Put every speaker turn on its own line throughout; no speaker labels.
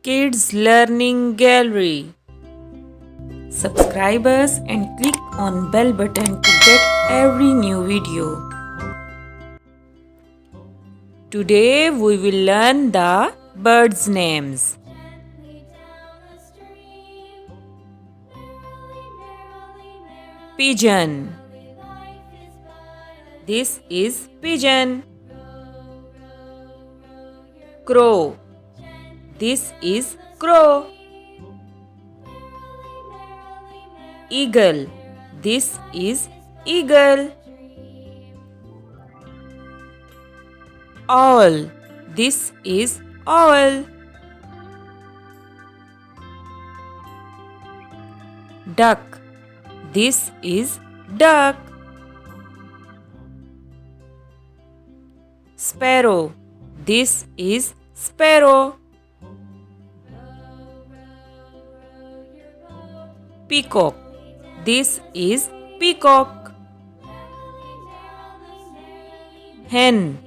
Kids Learning Gallery. Subscribe us and click on bell button to get every new video. Today we will learn the birds' names. Pigeon. This is pigeon. Crow. This is crow. Eagle. This is eagle. Owl. This is owl. Duck. This is duck. Sparrow. This is sparrow. Peacock. This is peacock. Hen.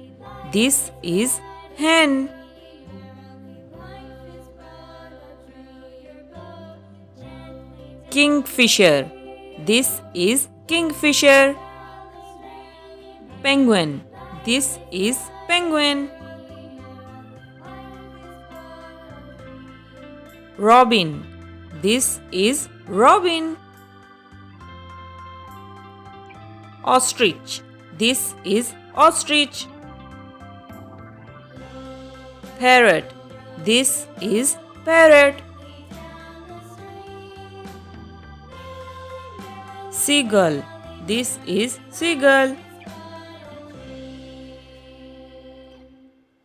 This is hen. Kingfisher. This is kingfisher. Penguin. This is penguin. Robin. This is robin. Ostrich. This is ostrich. Parrot. This is parrot. Seagull. This is seagull.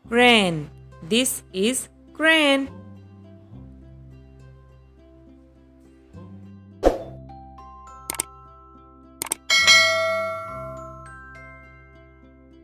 Crane. This is crane.